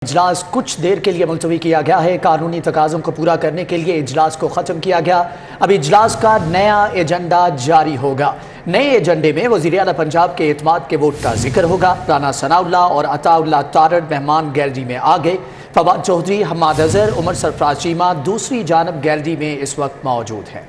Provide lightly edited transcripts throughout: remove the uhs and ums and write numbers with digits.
इजलास कुछ देर के लिए मुलतवी किया गया है। कानूनी तकाज़ों को पूरा करने के लिए इजलास को ख़त्म किया गया। अब इजलास का नया एजेंडा जारी होगा। नए एजेंडे में वज़ीर आला पंजाब के एतमाद के वोट का जिक्र होगा। राना सनाउल्लाह और अताउल्लाह तारड़ मेहमान गैलरी में आ गए। फवाद चौधरी, हम्माद अज़हर, उमर सरफराज चीमा दूसरी जानब गैलरी में इस वक्त मौजूद हैं।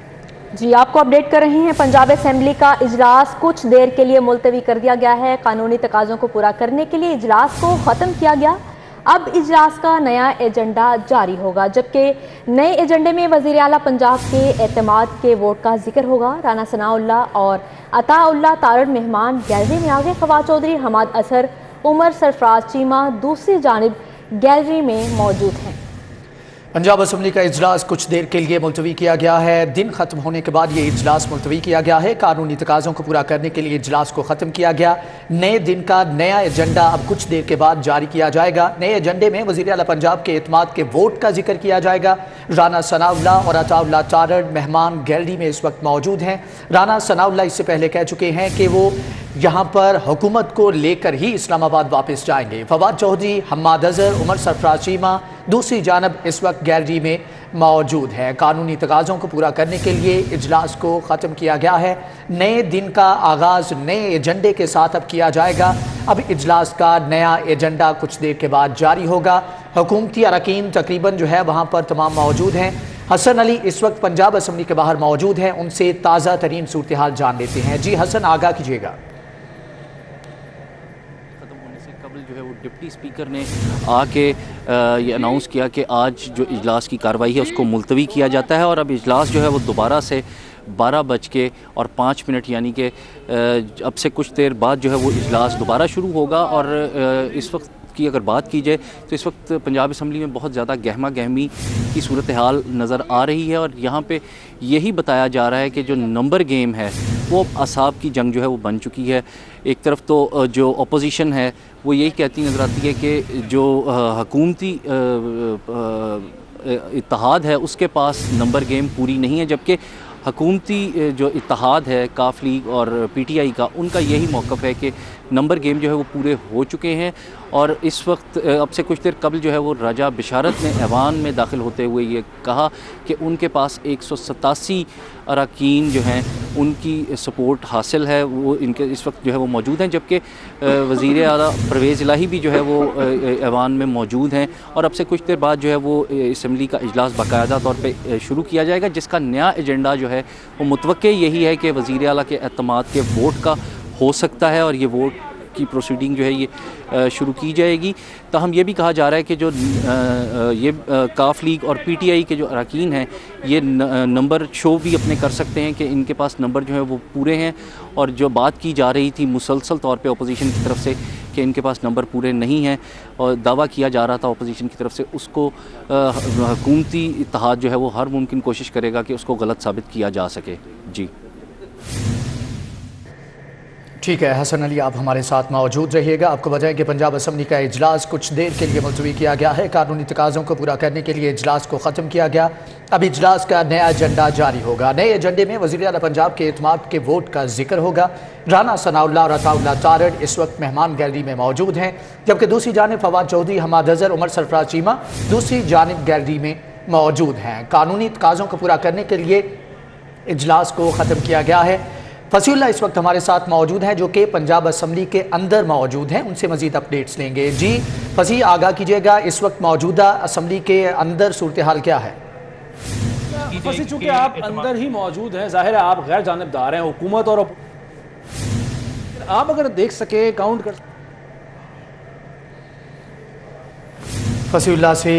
जी, आपको अपडेट कर रहे हैं। पंजाब असेंबली का इजलास कुछ देर के लिए मुलतवी कर दिया गया है। कानूनी तकाज़ों को पूरा करने के लिए इजलास को ख़त्म किया गया। अब इजलास का नया एजेंडा जारी होगा, जबकि नए एजेंडे में वज़ीर आला पंजाब के एतमाद के वोट का जिक्र होगा। राना सनाउल्लाह और अताउल्लाह तारड़ मेहमान गैलरी में आ गए। फवाद चौधरी, हम्माद अज़हर, उमर सरफराज चीमा दूसरी जानिब गैलरी में मौजूद हैं। पंजाब असम्बली का इजलास कुछ देर के लिए मुलतवी किया गया है। दिन खत्म होने के बाद ये इजलास मुलतवी किया गया है। कानूनी तकाज़ों को पूरा करने के लिए इजलास को ख़त्म किया गया। नए दिन का नया एजेंडा अब कुछ देर के बाद जारी किया जाएगा। नए एजेंडे में वज़ीर आला पंजाब के एतमाद के वोट का जिक्र किया जाएगा। राना सनाउल्लाह और अताउल्लाह तारड़ मेहमान गैलरी में इस वक्त मौजूद हैं। राना सनाउल्लाह इससे पहले कह चुके हैं कि वो यहाँ पर हुकूमत को लेकर ही इस्लामाबाद वापस जाएंगे। फवाद चौधरी, हम्माद अज़हर, उमर सरफराज चीमा दूसरी जानब इस वक्त गैलरी में मौजूद है। कानूनी तकाज़ों को पूरा करने के लिए इजलास को ख़त्म किया गया है। नए दिन का आगाज़ नए एजेंडे के साथ अब किया जाएगा। अब इजलास का नया एजेंडा कुछ देर के बाद जारी होगा। हुकूमती अरकान तकरीबन जो है वहाँ पर तमाम मौजूद हैं। हसन अली इस वक्त पंजाब असम्बली के बाहर मौजूद हैं। उनसे ताज़ा तरीन सूरत हाल जान लेते हैं। जी हसन, आगाह कीजिएगा। जो है वो डिप्टी स्पीकर ने आके ये अनाउंस किया कि आज जो इजलास की कार्रवाई है उसको मुलतवी किया जाता है और अब इजलास जो है वो दोबारा से 12:05 यानी कि अब से कुछ देर बाद जो है वो इजलास दोबारा शुरू होगा। और इस वक्त की अगर बात की जाए तो इस वक्त पंजाब असम्बली में बहुत ज़्यादा गहमा गहमी की सूरत हाल नज़र आ रही है और यहाँ पे यही बताया जा रहा है कि जो नंबर गेम है वो असाब की जंग जो है वो बन चुकी है। एक तरफ तो जो अपोजिशन है वो यही कहती नज़र आती है कि जो हुकूमती इत्तेहाद है उसके पास नंबर गेम पूरी नहीं है, जबकि हुकूमती जो इत्तेहाद है काफ लीग और पीटीआई का, उनका यही मौक़िफ़ है कि नंबर गेम जो है वो पूरे हो चुके हैं। और इस वक्त अब से कुछ देर कबल जो है वो राजा बिशारत ने ऐवान में दाखिल होते हुए ये कहा कि उनके पास 187 अरकान जो हैं उनकी सपोर्ट हासिल है, वो इनके इस वक्त जो है वो मौजूद हैं, जबकि वज़ीर आला परवेज़ इलाही भी जो है वो ऐवान में मौजूद हैं। और अब से कुछ देर बाद जो है वो असम्बली का इजलास बाकायदा तौर पे शुरू किया जाएगा, जिसका नया एजेंडा जो है वो मुतवक्के यही है कि वज़ीर आला के एतमाद के वोट का हो सकता है और ये वोट की प्रोसीडिंग जो है ये शुरू की जाएगी। ताहम ये भी कहा जा रहा है कि जो ये काफ लीग और पीटीआई के जो अरकान हैं ये नंबर शो भी अपने कर सकते हैं कि इनके पास नंबर जो है वो पूरे हैं। और जो बात की जा रही थी मुसलसल तौर पे अपोजिशन की तरफ से कि इनके पास नंबर पूरे नहीं हैं और दावा किया जा रहा था अपोजिशन की तरफ से, उसको हुकूमती इत्तेहाद जो है वो हर मुमकिन कोशिश करेगा कि उसको गलत साबित किया जा सके। जी ठीक है हसन अली, आप हमारे साथ मौजूद रहिएगा। आपको बताएं कि पंजाब असम्बली का इजलास कुछ देर के लिए मुलतवी किया गया है। कानूनी तकाज़ों को पूरा करने के लिए इजलास को ख़त्म किया गया। अब इजलास का नया एजेंडा जारी होगा। नए एजेंडे में वज़ीर आला पंजाब के एतमाद के वोट का जिक्र होगा। राना सनाउल्लाह और अताउल्लाह तारड़ इस वक्त मेहमान गैलरी में मौजूद हैं, जबकि दूसरी जानिब फवाद चौधरी, हम्माद अज़हर, उमर सरफराज चीमा दूसरी जानिब गैलरी में मौजूद हैं। कानूनी तकाज़ों को पूरा करने के लिए इजलास को ख़त्म किया गया है। फसीउल्लाह इस वक्त हमारे साथ मौजूद हैं जो कि पंजाब असम्बली के अंदर मौजूद हैं, उनसे मजीद अपडेट्स लेंगे। जी फसी, आगाह कीजिएगा, इस वक्त मौजूदा असम्बली के अंदर सूरत हाल क्या है? फसी, चूंकि आप अंदर ही मौजूद हैं, जाहिर है आप गैर जानिबदार हैं। हुकूमत और आप अगर देख सके काउंट कर फसीउल्लाह से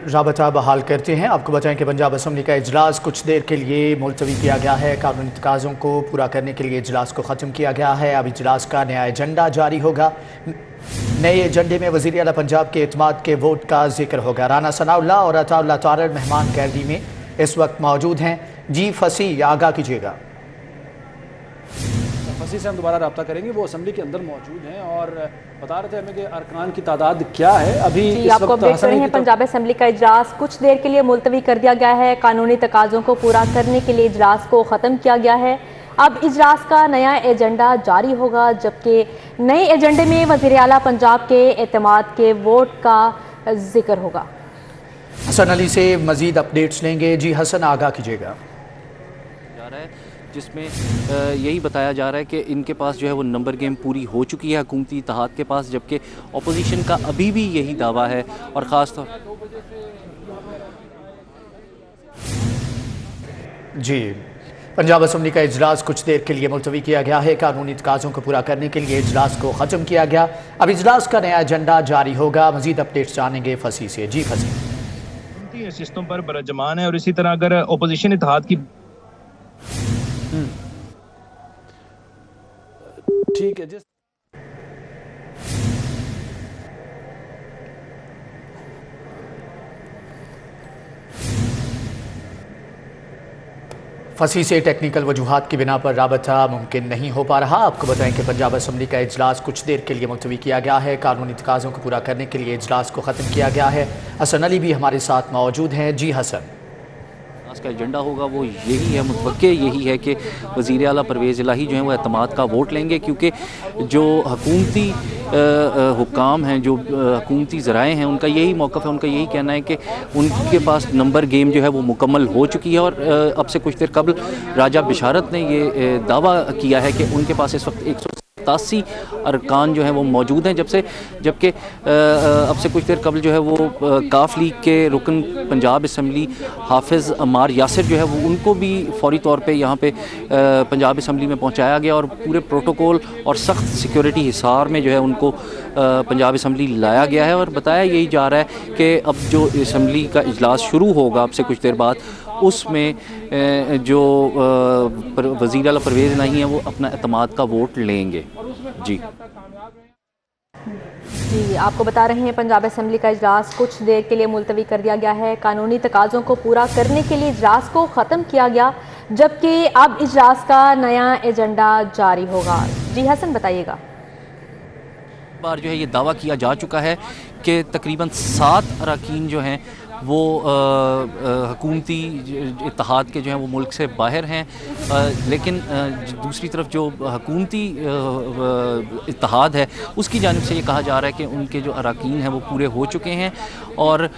राबता बहाल करते हैं। आपको बताएं कि पंजाब असम्बली का इजलास कुछ देर के लिए मुलतवी किया गया है। कानूनी तकाज़ों को पूरा करने के लिए इजलास को ख़त्म किया गया है। अब इजलास का नया एजेंडा जारी होगा। नए एजेंडे में वज़ीर आला पंजाब के एतमाद के वोट का जिक्र होगा। राना सनाउल्लाह और अताउल्लाह तारड़ मेहमान गैलरी में इस वक्त मौजूद हैं। जी फसी, आगाह कीजिएगा। फसी से हम दोबारा रब्ता करेंगे, वो असम्बली के अंदर मौजूद हैं और बता रहे थे हमें कि अरकान की तादाद क्या है। अभी आपको अपडेट कर रहे हैं। पंजाब असम्बली का इजलास कुछ देर के लिए मुलतवी कर दिया गया है। कानूनी तकाज़ों को पूरा करने के लिए इजलास को ख़त्म किया गया है। अब इजलास का नया एजेंडा जारी होगा, जबकि नए एजेंडे में वज़ीर आला पंजाब के एतमाद के वोट का जिक्र होगा। हसन अली से मजीद अपडेट्स लेंगे। जी हसन, आगाह कीजिएगा। जा रहा है जिसमें यही बताया जा रहा है कि इनके पास जो है वो नंबर गेम पूरी हो चुकी है हुकूमती इत्तेहाद के पास, जबकि अपोजिशन का अभी भी यही दावा है। और ख़ास तौर जी, पंजाब असम्बली का इजलास कुछ देर के लिए मुलतवी किया गया है। कानूनी तकाज़ों को पूरा करने के लिए इजलास को ख़त्म किया गया। अब इजलास का नया एजेंडा जारी होगा। मजीद अपडेट्स जानेंगे फसी से। जी फसी। सिस्टम पर बरजमान है और इसी तरह अगर अपोजिशन इत्तेहाद की ठीक है। फसी से टेक्निकल वजूहात की बिना पर राबता मुमकिन नहीं हो पा रहा। आपको बताएं कि पंजाब असम्बली का इजलास कुछ देर के लिए मुलतवी किया गया है। कानूनी तकाज़ों को पूरा करने के लिए इजलास को ख़त्म किया गया है। हसन अली भी हमारे साथ मौजूद हैं। जी हसन। का एजेंडा होगा वो यही है, मुतवक्के यही है कि वज़ीर आला परवेज़ इलाही जो है वो एतमाद का वोट लेंगे, क्योंकि जो हुकूमती हुक्काम हैं, जो हुकूमती ज़राए हैं, उनका यही मौक़िफ़ है, उनका यही कहना है कि उनके पास नंबर गेम जो है वो मुकम्मल हो चुकी है। और अब से कुछ देर कबल राजा बिशारत ने ये दावा किया है कि उनके पास इस वक्त 187 अरकान जो हैं वो मौजूद हैं, जबकि अब से कुछ देर कबल जो है वो काफ लीग के रुकन पंजाब असम्बली हाफिज़ अम्मार यासिर जो है वो उनको भी फौरी तौर पे यहाँ पे पंजाब असम्बली में पहुँचाया गया और पूरे प्रोटोकॉल और सख्त सिक्योरिटी हिसार में जो है उनको पंजाब असम्बली लाया गया है। और बताया यही जा रहा है कि अब जो असम्बली का इजलास शुरू होगा अब से कुछ देर बाद, उसमें जो वज़ीर आला परवेज़ इलाही हैं वो अपना एतमाद का वोट लेंगे। जी, आपको बता रहे हैं पंजाब असम्बली का इजलास कुछ देर के लिए मुलतवी कर दिया गया है। कानूनी तकाज़ों को पूरा करने के लिए इजलास को ख़त्म किया गया, जबकि अब इजलास का नया एजेंडा जारी होगा। जी हसन, बताइएगा। बार जो है ये दावा किया जा चुका है कि तकरीबन 7 अरकान जो हैं वो हुकूमती इत्तेहाद के जो हैं वो मुल्क से बाहर हैं, लेकिन दूसरी तरफ जो हुकूमती इत्तेहाद है उसकी जानिब से ये कहा जा रहा है कि उनके जो अरकान हैं वो पूरे हो चुके हैं और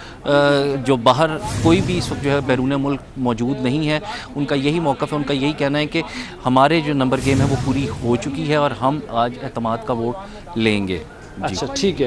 जो बाहर कोई भी इस वक्त जो है बैरून मुल्क मौजूद नहीं है। उनका यही मौक़िफ़ है, उनका यही कहना है कि हमारे जो नंबर गेम है वो पूरी हो चुकी है और हम आज एतमाद का वोट लेंगे। अच्छा, ठीक है।